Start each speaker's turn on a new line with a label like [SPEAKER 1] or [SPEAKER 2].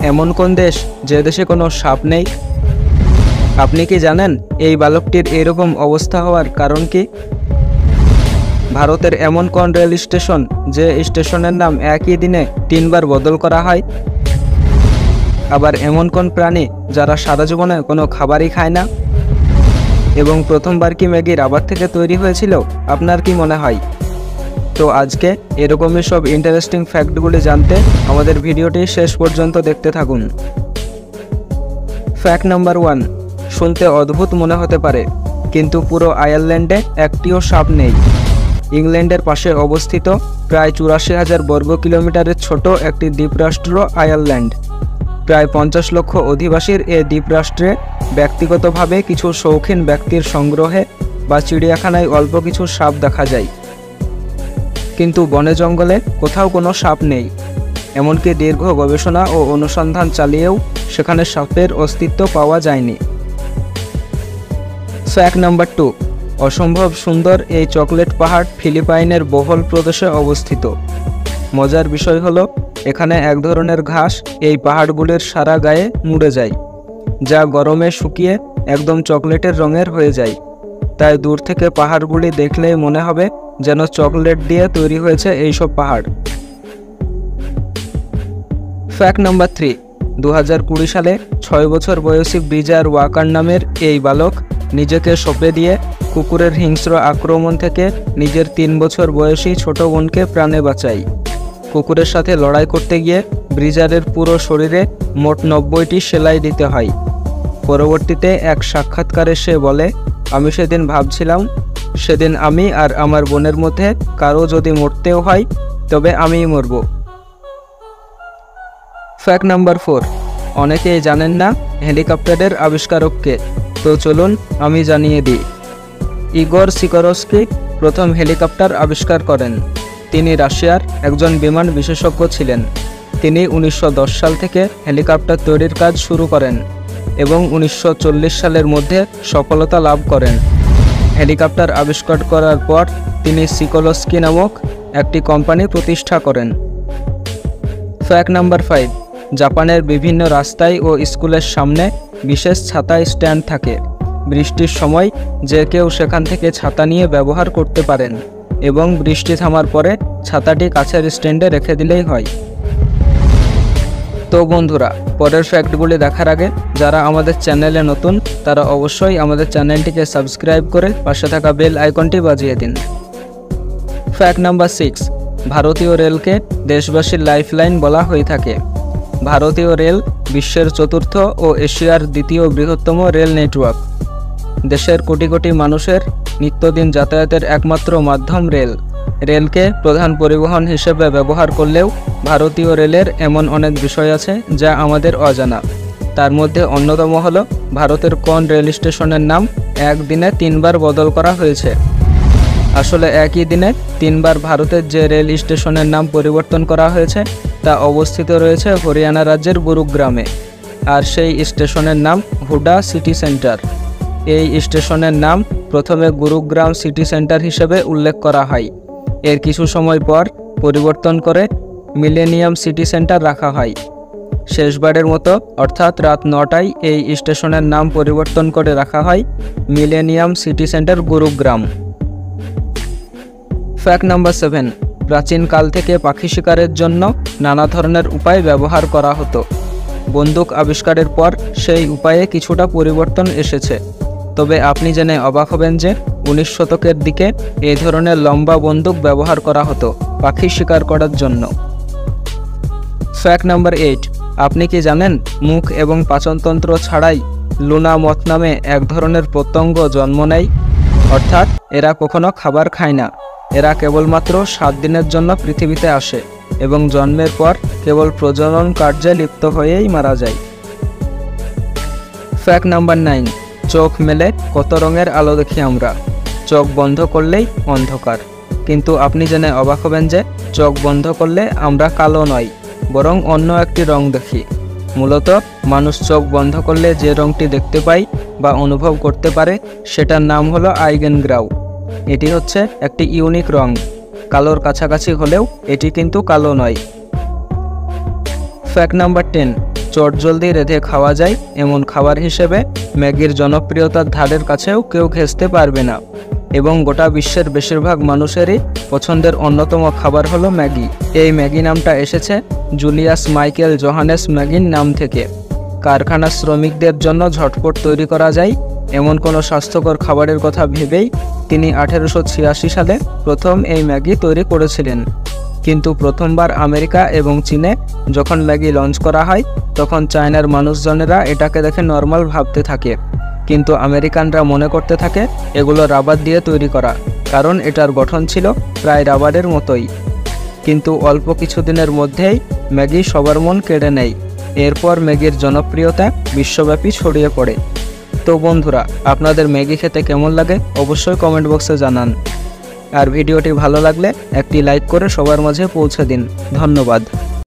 [SPEAKER 1] এমন কোন দেশ যে দেশে কোনো সাপ নেই? আপনি কি জানেন এই বালকটির এরকম অবস্থা হওয়ার কারণ কি? ভারতের এমন কোন রেল স্টেশন যে স্টেশনের নাম একই দিনে 3 বার বদল করা হয়? আবার এমন কোন প্রাণী যারা সারা জীবনে কোনো খাবারই খায় না? এবং প্রথমবার কি ম্যাগি রাবার থেকে তৈরি হয়েছিল? আপনার কি মনে হয়? তো আজকে এরকমই সব ইন্টারেস্টিং ফ্যাক্টগুলি জানতে আমাদের ভিডিওটি শেষ পর্যন্ত দেখতে থাকুন। ফ্যাক্ট নাম্বার 1, শুনতে অদ্ভুত মনে হতে পারে, কিন্তু পুরো আয়ারল্যান্ডে একটিও সাপ নেই। ইংল্যান্ডের পাশে অবস্থিত প্রায় 84,000 বর্গ কিলোমিটারের ছোট একটি দ্বীপরাষ্ট্র আয়ারল্যান্ড। প্রায় 50 লক্ষ অধিবাসীর এ দ্বীপরাষ্ট্রে ব্যক্তিগতভাবে কিছু শৌখিন ব্যক্তির সংগ্রহে বা চিড়িয়াখানায় অল্প কিছু সাপ দেখা যায়, কিন্তু বনে জঙ্গলে কোথাও কোনো সাপ নেই। এমনকি দীর্ঘ গবেষণা ও অনুসন্ধান চালিয়েও সেখানে সাপের অস্তিত্ব পাওয়া যায়নি। ফ্যাক্ট নাম্বার 2, অসম্ভব সুন্দর এই চকলেট পাহাড় ফিলিপাইনের বোহল প্রদেশে অবস্থিত। মজার বিষয় হলো এখানে এক ধরনের ঘাস এই পাহাড়গুলির সারা গায়ে মুড়ে যায়, যা গরমে শুকিয়ে একদম চকলেটের রঙের হয়ে যায়। তাই দূর থেকে পাহাড়গুলি দেখলেই মনে হবে যেন চকলেট দিয়ে তৈরি হয়েছে এইসব পাহাড়। ফ্যাক্ট নাম্বার 3, 2020 সালে 6 বছর বয়সী ব্রিজার ওয়াকার নামের এই বালক নিজেকে সঁপে দিয়ে কুকুরের হিংস্র আক্রমণ থেকে নিজের 3 বছর বয়সী ছোট বোনকে প্রাণে বাঁচায়। কুকুরের সাথে লড়াই করতে গিয়ে ব্রিজারের পুরো শরীরে মোট 90টি সেলাই দিতে হয়। পরবর্তীতে এক সাক্ষাৎকারে সে বলে, আমি সেদিন ভাবছিলাম, সেদিন আমি আর আমার বোনের মধ্যে কারো যদি মরতেও হয় তবে আমিই মরব। ফ্যাক্ট নাম্বার 4, অনেকেই জানেন না হেলিকপ্টারের আবিষ্কারককে, তো চলুন আমি জানিয়ে দিই। ইগর সিকোরস্কি প্রথম হেলিকপ্টার আবিষ্কার করেন। তিনি রাশিয়ার একজন বিমান বিশেষজ্ঞ ছিলেন। তিনি 1910 সাল থেকে হেলিকপ্টার তৈরির কাজ শুরু করেন এবং 1940 সালের মধ্যে সফলতা লাভ করেন। হেলিকপ্টার আবিষ্কার করার পর তিনি সিকোরস্কি নামক একটি কোম্পানি প্রতিষ্ঠা করেন। ফ্যাক্ট নাম্বার 5, জাপানের বিভিন্ন রাস্তায় ও স্কুলের সামনে বিশেষ ছাতা স্ট্যান্ড থাকে। বৃষ্টির সময় যে কেউ সেখান থেকে ছাতা নিয়ে ব্যবহার করতে পারেন এবং বৃষ্টি থামার পরে ছাতাটি কাছের স্ট্যান্ডে রেখে দিলেই হয়। তো বন্ধুরা, পরের ফ্যাক্টগুলি দেখার আগে যারা আমাদের চ্যানেলে নতুন তারা অবশ্যই আমাদের চ্যানেলটিকে সাবস্ক্রাইব করে পাশে থাকা বেল আইকনটি বাজিয়ে দিন। ফ্যাক্ট নাম্বার 6, ভারতীয় রেলকে দেশবাসীর লাইফলাইন বলা হয়ে থাকে। ভারতীয় রেল বিশ্বের চতুর্থ ও এশিয়ার দ্বিতীয় বৃহত্তম রেল নেটওয়ার্ক। দেশের কোটি কোটি মানুষের নিত্যদিন যাতায়াতের একমাত্র মাধ্যম রেল। রেলকে প্রধান পরিবহন হিসেবে ব্যবহার করলেও ভারতীয় রেলের এমন অনেক বিষয় আছে যা আমাদের অজানা। তার মধ্যে অন্যতম হল ভারতের কোন রেল স্টেশনের নাম একদিনে 3 বার বদল করা হয়েছে। আসলে একই দিনে 3 বার ভারতের যে রেল স্টেশনের নাম পরিবর্তন করা হয়েছে তা অবস্থিত রয়েছে হরিয়ানা রাজ্যের গুরুগ্রামে, আর সেই স্টেশনের নাম হুডা সিটি সেন্টার। এই স্টেশনের নাম প্রথমে গুরুগ্রাম সিটি সেন্টার হিসেবে উল্লেখ করা হয়। এর কিছু সময় পর পরিবর্তন করে মিলেনিয়াম সিটি সেন্টার রাখা হয়। শেষবারের মতো অর্থাৎ রাত 9টায় এই স্টেশনের নাম পরিবর্তন করে রাখা হয় millennium city centre Gurugram. Fact number 7, প্রাচীনকাল থেকে পাখি শিকারের জন্য নানা ধরনের উপায় ব্যবহার করা হতো। বন্দুক আবিষ্কারের পর সেই উপায়ে কিছুটা পরিবর্তন এসেছে। তবে আপনি জেনে অবাক হবেন যে 19 শতকের দিকে এই ধরনের লম্বা বন্দুক ব্যবহার করা হতো পাখি শিকার করার জন্য। ফ্যাক্ট নাম্বার 8, আপনি কি জানেন মুখ এবং পাচনতন্ত্র ছাড়াই লুনা মথ নামে এক ধরনের পতঙ্গ জন্ম নেয়? অর্থাৎ এরা কখনো খাবার খায় না। এরা কেবলমাত্র 7 দিনের জন্য পৃথিবীতে আসে এবং জন্মের পর কেবল প্রজনন কার্যে লিপ্ত হয়েই মারা যায়। ফ্যাক্ট নাম্বার 9, চোখ মেলে কত রঙের আলো দেখি আমরা। চোখ বন্ধ করলেই অন্ধকার, কিন্তু আপনি জেনে অবাক হবেন যে চোখ বন্ধ করলে আমরা কালো নয়, বরং অন্য একটি রং দেখি। মূলত মানুষ চোখ বন্ধ করলে যে রংটি দেখতে পায় বা অনুভব করতে পারে সেটার নাম হলো আইগেনগ্রাউ। এটি হচ্ছে একটি ইউনিক রং। কালোর কাছাকাছি হলেও এটি কিন্তু কালো নয়। ফ্যাক্ট নাম্বার 10, চটজলদি রেঁধে খাওয়া যায় এমন খাবার হিসেবে ম্যাগির জনপ্রিয়তার ধারের কাছেও কেউ ঘেঁষতে পারবে না এবং গোটা বিশ্বের বেশিরভাগ মানুষেরই পছন্দের অন্যতম খাবার হলো ম্যাগি। এই ম্যাগি নামটা এসেছে জুলিয়াস মাইকেল জোহানেস ম্যাগির নাম থেকে। কারখানার শ্রমিকদের জন্য ঝটপট তৈরি করা যায় এমন কোনো স্বাস্থ্যকর খাবারের কথা ভেবেই তিনি 1886 সালে প্রথম এই ম্যাগি তৈরি করেছিলেন। কিন্তু প্রথমবার আমেরিকা এবং চীনে যখন ম্যাগি লঞ্চ করা হয় তখন চায়নার মানুষজনেরা এটাকে দেখে নর্মাল ভাবতে থাকে, কিন্তু আমেরিকানরা মনে করতে থাকে এগুলো রাবার দিয়ে তৈরি করা, কারণ এটার গঠন ছিল প্রায় রাবারের মতোই। কিন্তু অল্প কিছুদিনের মধ্যেই ম্যাগি সবার মন কেড়ে নেয়। এরপর ম্যাগির জনপ্রিয়তা বিশ্বব্যাপী ছড়িয়ে পড়ে। তো বন্ধুরা, আপনাদের ম্যাগি খেতে কেমন লাগে অবশ্যই কমেন্ট বক্সে জানান। আর ভিডিওটি ভালো লাগলে একটি লাইক করে সবার মাঝে পৌঁছে দিন। ধন্যবাদ।